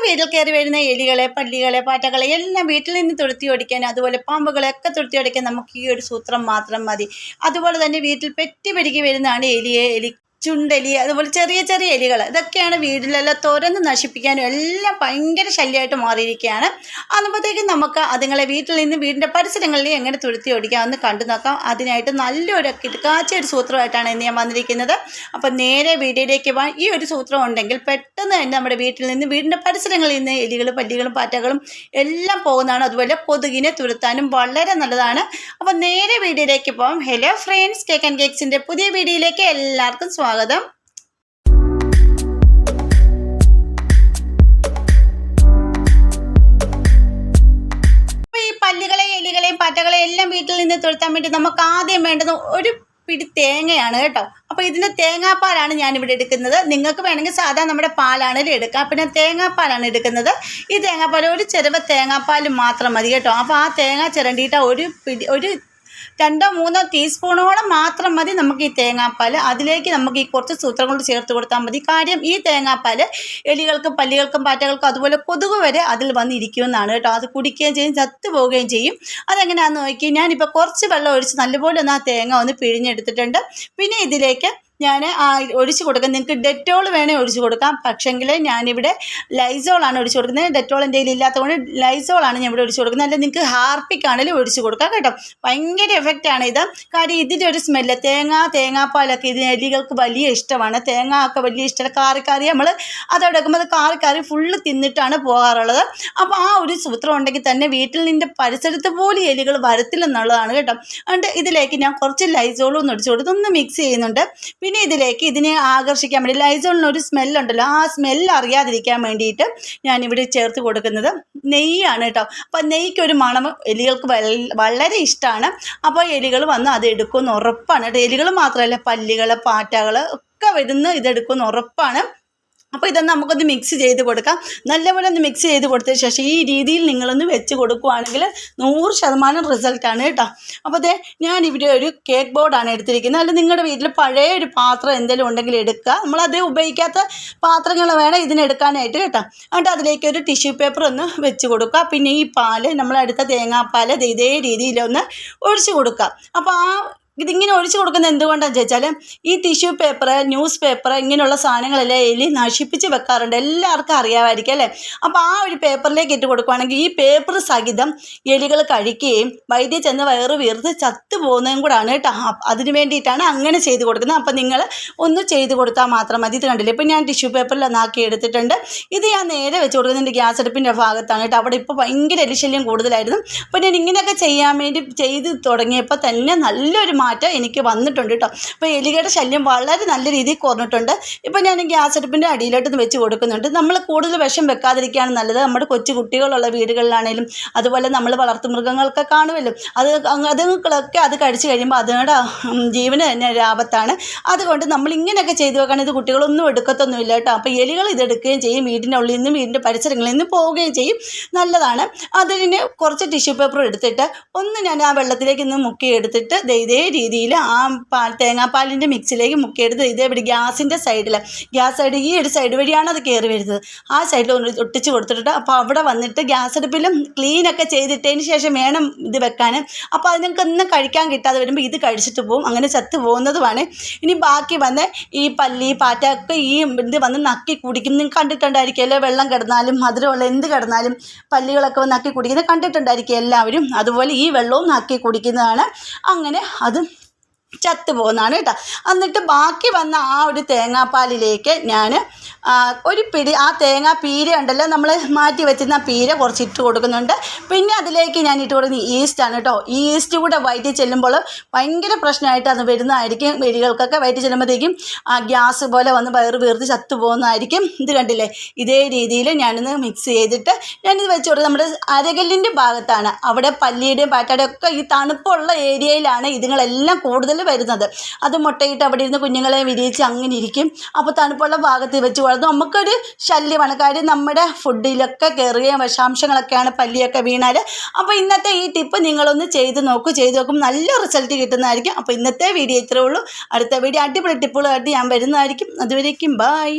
വീട്ടിൽ കയറി വരുന്ന എലികളെ, പല്ലികളെ, പാറ്റകളെ എല്ലാം വീട്ടിൽ നിന്ന് തുരത്തി ഓടിക്കാൻ, അതുപോലെ പാമ്പുകളെയൊക്കെ തുരത്തി ഓടിക്കാൻ നമുക്ക് ഈ ഒരു സൂത്രം മാത്രം മതി. അതുപോലെ തന്നെ വീട്ടിൽ പെറ്റി പെരുകി വരുന്നതാണ് ചുണ്ടലി, അതുപോലെ ചെറിയ ചെറിയ എലികൾ. ഇതൊക്കെയാണ് വീട്ടിലെല്ലാം തുരന്ന് നശിപ്പിക്കാനും എല്ലാം ഭയങ്കര ശല്യമായിട്ട് മാറിയിരിക്കുകയാണ്. അന്നപ്പോഴത്തേക്കും നമുക്ക് അതുങ്ങളെ വീട്ടിൽ നിന്ന് വീടിൻ്റെ പരിസരങ്ങളിൽ എങ്ങനെ തുരത്തി ഓടിക്കാമെന്ന് കണ്ടു നോക്കാം. അതിനായിട്ട് നല്ലൊരു കിടക്കാച്ചൊരു സൂത്രമായിട്ടാണ് ഇന്ന് ഞാൻ വന്നിരിക്കുന്നത്. അപ്പം നേരെ വീഡിയോയിലേക്ക് പോകാൻ ഈ ഒരു സൂത്രം ഉണ്ടെങ്കിൽ പെട്ടെന്ന് തന്നെ നമ്മുടെ വീട്ടിൽ നിന്ന് വീടിൻ്റെ പരിസരങ്ങളിൽ നിന്ന് എലികളും പല്ലികളും പാറ്റകളും എല്ലാം പോകുന്നതാണ്. അതുപോലെ കൊതുകിനെ തുരത്താനും വളരെ നല്ലതാണ്. അപ്പം നേരെ വീഡിയോയിലേക്ക് പോകാം. ഹലോ ഫ്രണ്ട്സ്, കേക്ക് ആൻഡ് കേക്സിൻ്റെ പുതിയ വീഡിയോയിലേക്ക് എല്ലാവർക്കും സ്വാഗതം. ഈ പല്ലികളെ, എലികളെയും പാറ്റകളെയും എല്ലാം വീട്ടിൽ നിന്ന് തുരത്താൻ വേണ്ടി നമുക്ക് ആദ്യം വേണ്ടത് ഒരു പിടി തേങ്ങയാണ് കേട്ടോ. അപ്പോൾ ഇതിൻ്റെ തേങ്ങാപ്പാലാണ് ഞാനിവിടെ എടുക്കുന്നത്. നിങ്ങൾക്ക് വേണമെങ്കിൽ സാധാരണ നമ്മുടെ പാലാണെങ്കിലും എടുക്കാം. പിന്നെ തേങ്ങാപ്പാലാണ് എടുക്കുന്നത്. ഈ തേങ്ങാപ്പാൽ ഒരു ചിരവ തേങ്ങാപ്പാൽ മാത്രം മതി കേട്ടോ. അപ്പോൾ ആ തേങ്ങ ചിരണ്ടിയിട്ട് ഒരു 2-3 ടീസ്പൂണോളം മാത്രം മതി നമുക്ക് ഈ തേങ്ങാപ്പാൽ. അതിലേക്ക് നമുക്ക് ഈ കുറച്ച് സൂത്രങ്ങൾ ചേർത്ത് കൊടുത്താൽ മതി. കാര്യം ഈ തേങ്ങാപ്പാൽ എലികൾക്കും പല്ലികൾക്കും പാറ്റകൾക്കും അതുപോലെ കൊതുക് വരെ അതിൽ വന്നിരിക്കുമെന്നാണ് കേട്ടോ. അത് കുടിക്കുകയും ചെയ്യും, ചത്തു പോവുകയും ചെയ്യും. അതെങ്ങനെയാണെന്ന് നോക്കി ഞാനിപ്പോൾ കുറച്ച് വെള്ളം ഒഴിച്ച് നല്ലപോലെ ഒന്ന് ആ തേങ്ങ ഒന്ന് പിഴിഞ്ഞെടുത്തിട്ടുണ്ട്. പിന്നെ ഇതിലേക്ക് ഞാൻ ഒഴിച്ച് കൊടുക്കാം. നിങ്ങൾക്ക് ഡെറ്റോൾ വേണേൽ ഒഴിച്ച് കൊടുക്കാം. പക്ഷേങ്കിൽ ഞാനിവിടെ ലൈസോളാണ് ഒഴിച്ച് കൊടുക്കുന്നത്. ഡെറ്റോൾ എൻ്റെ കയ്യിൽ ഇല്ലാത്തതുകൊണ്ട് ലൈസോളാണ് ഞാൻ ഇവിടെ ഒഴിച്ച് കൊടുക്കുന്നത്. അല്ലെങ്കിൽ നിങ്ങൾക്ക് ഹാർപ്പിക്കാണെങ്കിലും ഒഴിച്ച് കൊടുക്കാം കേട്ടോ. ഭയങ്കര എഫക്റ്റാണ് ഇത്. കാര്യം ഇതിൻ്റെ ഒരു സ്മെല്ല്, തേങ്ങാപ്പാലൊക്കെ ഇതിന് എലികൾക്ക് വലിയ ഇഷ്ടമാണ്. തേങ്ങ ഒക്കെ വലിയ ഇഷ്ടമാണ്. കാറി നമ്മൾ അതവിടെ വെക്കുമ്പോൾ അത് കാറി ഫുള്ള് തിന്നിട്ടാണ് പോകാറുള്ളത്. അപ്പോൾ ആ ഒരു സൂത്രം ഉണ്ടെങ്കിൽ തന്നെ വീട്ടിൽ നിൻ്റെ പരിസരത്ത് പോലും എലികൾ വരത്തില്ലെന്നുള്ളതാണ് കേട്ടോ. അതുകൊണ്ട് ഇതിലേക്ക് ഞാൻ കുറച്ച് ലൈസോളും ഒന്ന് ഒഴിച്ച് കൊടുത്ത് ഒന്ന് മിക്സ് ചെയ്യുന്നുണ്ട്. പിന്നെ ഇതിനെ ആകർഷിക്കാൻ വേണ്ടി ലൈസോളിനൊരു സ്മെല്ലുണ്ടല്ലോ, ആ സ്മെല്ല് അറിയാതിരിക്കാൻ വേണ്ടിയിട്ട് ഞാനിവിടെ ചേർത്ത് കൊടുക്കുന്നത് നെയ്യാണ് കേട്ടോ. അപ്പോൾ നെയ്ക്കൊരു മണം എലികൾക്ക് വളരെ ഇഷ്ടമാണ്. അപ്പോൾ എലികൾ വന്ന് അത് എടുക്കുമെന്ന് ഉറപ്പാണ് കേട്ടോ. എലികൾ മാത്രമല്ല, പല്ലികൾ, പാറ്റകൾ ഒക്കെ വരുന്ന ഇതെടുക്കുമെന്ന് ഉറപ്പാണ്. അപ്പോൾ ഇതൊന്ന് നമുക്കൊന്ന് മിക്സ് ചെയ്ത് കൊടുക്കാം. നല്ലപോലെ ഒന്ന് മിക്സ് ചെയ്ത് കൊടുത്തതിന് ശേഷം ഈ രീതിയിൽ നിങ്ങളൊന്ന് വെച്ച് കൊടുക്കുകയാണെങ്കിൽ 100% റിസൾട്ടാണ് കേട്ടോ. അപ്പോൾ ഞാനിവിടെ ഒരു കേക്ക് ബോർഡാണ് എടുത്തിരിക്കുന്നത്. അല്ല നിങ്ങളുടെ വീട്ടിൽ പഴയ ഒരു പാത്രം എന്തെങ്കിലും ഉണ്ടെങ്കിൽ എടുക്കുക. നമ്മളത് ഉപയോഗിക്കാത്ത പാത്രങ്ങൾ വേണം ഇതിനെടുക്കാനായിട്ട് കേട്ടോ. എന്നിട്ട് അതിലേക്ക് ഒരു ടിഷ്യൂ പേപ്പർ ഒന്ന് വെച്ച് കൊടുക്കുക. പിന്നെ ഈ പാല്, നമ്മളെടുത്ത തേങ്ങാപ്പാൽ ഇതേ രീതിയിലൊന്ന് ഒഴിച്ച് കൊടുക്കുക. അപ്പോൾ ഇതിങ്ങനെ ഒഴിച്ച് കൊടുക്കുന്നത് എന്തുകൊണ്ടാണെന്ന് ചോദിച്ചാൽ ഈ ടിഷ്യൂ പേപ്പർ, ന്യൂസ് പേപ്പർ ഇങ്ങനെയുള്ള സാധനങ്ങളെല്ലാം എലി നശിപ്പിച്ച് വെക്കാറുണ്ട്. എല്ലാവർക്കും അറിയാമായിരിക്കും അല്ലേ. അപ്പോൾ ആ ഒരു പേപ്പറിലേക്ക് ഇട്ട് കൊടുക്കുകയാണെങ്കിൽ ഈ പേപ്പർ സഹിതം എലികൾ കഴിക്കുകയും വൈദ്യം ചെന്ന് വയറ് വീർത്ത് ചത്തു പോകുന്നതും കൂടാണ് കേട്ടോ. അതിന് വേണ്ടിയിട്ടാണ് അങ്ങനെ ചെയ്ത് കൊടുക്കുന്നത്. അപ്പോൾ നിങ്ങൾ ഒന്ന് ചെയ്ത് കൊടുത്താൽ മാത്രം മതി. ഇത് കണ്ടില്ലേ, ഇപ്പോൾ ഞാൻ ടിഷ്യൂ പേപ്പറിൽ ഒന്നാക്കി എടുത്തിട്ടുണ്ട്. ഇത് ഞാൻ നേരെ വെച്ച് കൊടുക്കുന്നത് ഗ്യാസ് അടുപ്പിൻ്റെ ഭാഗത്താണ് കേട്ടോ. അവിടെ ഇപ്പോൾ ഭയങ്കര എലിശല്യം കൂടുതലായിരുന്നു. അപ്പോൾ ഞാൻ ഇങ്ങനെയൊക്കെ ചെയ്യാൻ വേണ്ടി ചെയ്ത് തുടങ്ങിയപ്പോൾ തന്നെ നല്ലൊരു മാറ്റം എനിക്ക് വന്നിട്ടുണ്ട് കേട്ടോ. അപ്പോൾ എലികളുടെ ശല്യം വളരെ നല്ല രീതിയിൽ കുറഞ്ഞിട്ടുണ്ട്. ഇപ്പോൾ ഞാൻ ഗ്യാസ് അടുപ്പിൻ്റെ അടിയിലോട്ടൊന്ന് വെച്ച് കൊടുക്കുന്നുണ്ട്. നമ്മൾ കൂടുതൽ വിഷം വെക്കാതിരിക്കുകയാണ് നല്ലത്. നമ്മുടെ കൊച്ചു കുട്ടികളുള്ള വീടുകളിലാണെങ്കിലും അതുപോലെ നമ്മൾ വളർത്തു മൃഗങ്ങളൊക്കെ കാണുമല്ലോ, അതുങ്ങളൊക്കെ അത് കഴിച്ച് കഴിയുമ്പോൾ അതുങ്ങളുടെ ജീവന് തന്നെ ഒരു ആപത്താണ്. അതുകൊണ്ട് നമ്മൾ ഇങ്ങനെയൊക്കെ ചെയ്തു വെക്കുകയാണെങ്കിൽ ഇത് കുട്ടികളൊന്നും എടുക്കത്തൊന്നുമില്ല കേട്ടോ. അപ്പോൾ എലികൾ ഇതെടുക്കുകയും ചെയ്യും, വീടിൻ്റെ ഉള്ളിൽ നിന്നും വീടിൻ്റെ പരിസരങ്ങളിൽ നിന്നും പോവുകയും ചെയ്യും. നല്ലതാണ്. അതിന് കുറച്ച് ടിഷ്യൂ പേപ്പർ എടുത്തിട്ട് ഒന്ന് ഞാൻ ആ വെള്ളത്തിലേക്ക് ഒന്ന് മുക്കി എടുത്തിട്ട് ഇതേ രീതിയിൽ ആ തേങ്ങാപ്പാലിൻ്റെ മിക്സിലേക്ക് മുക്കിയെടുത്ത് ഇവിടെ ഗ്യാസിൻ്റെ സൈഡിൽ ഈ ഒരു സൈഡ് വഴിയാണ് അത് കയറി വരുന്നത്. ആ സൈഡിൽ ഒന്ന് ഒട്ടിച്ച് കൊടുത്തിട്ട് അപ്പോൾ അവിടെ വന്നിട്ട് ഗ്യാസ് അടുപ്പിലും ക്ലീനൊക്കെ ചെയ്തിട്ടതിന് ശേഷം വേണം ഇത് വെക്കാൻ. അപ്പോൾ അതിനൊന്നും കഴിക്കാൻ കിട്ടാതെ വരുമ്പോൾ ഇത് കഴിച്ചിട്ട് പോകും, അങ്ങനെ ചത്ത് പോകുന്നതുമാണ്. ഇനി ബാക്കി വന്ന് ഈ പല്ലി, പാറ്റൊക്കെ ഈ ഇത് വന്ന് നക്കി കുടിക്കും. നിങ്ങൾ കണ്ടിട്ടുണ്ടായിരിക്കുമല്ലോ, വെള്ളം കിടന്നാലും മധുരമുള്ള എന്ത് കിടന്നാലും പല്ലികളൊക്കെ വന്ന് നക്കി കുടിക്കുന്നത് കണ്ടിട്ടുണ്ടായിരിക്കും എല്ലാവരും. അതുപോലെ ഈ വെള്ളവും നക്കി കുടിക്കുന്നതാണ്. അങ്ങനെ അത് ചത്തുപോകുന്നതാണ് കേട്ടോ. എന്നിട്ട് ബാക്കി വന്ന ആ ഒരു തേങ്ങാപ്പാലിലേക്ക് ഞാൻ ഒരു പിടി ആ തേങ്ങാ പീര ഉണ്ടല്ലോ, നമ്മൾ മാറ്റി വെച്ചിരുന്ന പീര കുറച്ച് ഇട്ട് കൊടുക്കുന്നുണ്ട്. പിന്നെ അതിലേക്ക് ഞാൻ ഇട്ട് കൊടുക്കുന്നത് ഈസ്റ്റാണ് കേട്ടോ. ഈ ഈസ്റ്റ് കൂടെ വയറ്റിൽ ചെല്ലുമ്പോൾ ഭയങ്കര പ്രശ്നമായിട്ട് അത് വരുന്നതായിരിക്കും. എലികൾക്കൊക്കെ വയറ്റിൽ ചെല്ലുമ്പോഴത്തേക്കും ഗ്യാസ് പോലെ വന്ന് വയറ് വീർത്ത് ചത്തു പോകുന്നതായിരിക്കും. ഇത് കണ്ടില്ലേ, ഇതേ രീതിയിൽ ഞാനൊന്ന് മിക്സ് ചെയ്തിട്ട് ഞാനിത് വെച്ച് കൊടുക്കുന്നത് നമ്മുടെ അരകല്ലിൻ്റെ ഭാഗത്താണ്. അവിടെ പല്ലിയുടെയും പാറ്റയുടെയും ഒക്കെ ഈ തണുപ്പുള്ള ഏരിയയിലാണ് ഇതുങ്ങളെല്ലാം കൂടുതൽ വരുന്നത്. അത് മുട്ടയിട്ട് അവിടെ ഇരുന്ന് കുഞ്ഞുങ്ങളെ വിരിയിച്ച് അങ്ങനെ ഇരിക്കും. അപ്പോൾ തണുപ്പുള്ള ഭാഗത്ത് വെച്ച് വളർന്നു നമുക്കൊരു ശല്യമാണ്. കാര്യം നമ്മുടെ ഫുഡിലൊക്കെ കയറുകയും വിഷാംശങ്ങളൊക്കെയാണ് പല്ലിയൊക്കെ വീണാൽ. അപ്പോൾ ഇന്നത്തെ ഈ ടിപ്പ് നിങ്ങളൊന്ന് ചെയ്ത് നോക്കും, നല്ല റിസൾട്ട് കിട്ടുന്നതായിരിക്കും. അപ്പോൾ ഇന്നത്തെ വീഡിയോ ഇത്രയേ ഉള്ളൂ. അടുത്ത വീഡിയോ അടിപൊളി ടിപ്പുകളായിട്ട് ഞാൻ വരുന്നതായിരിക്കും. അതുവരേക്കും ബൈ.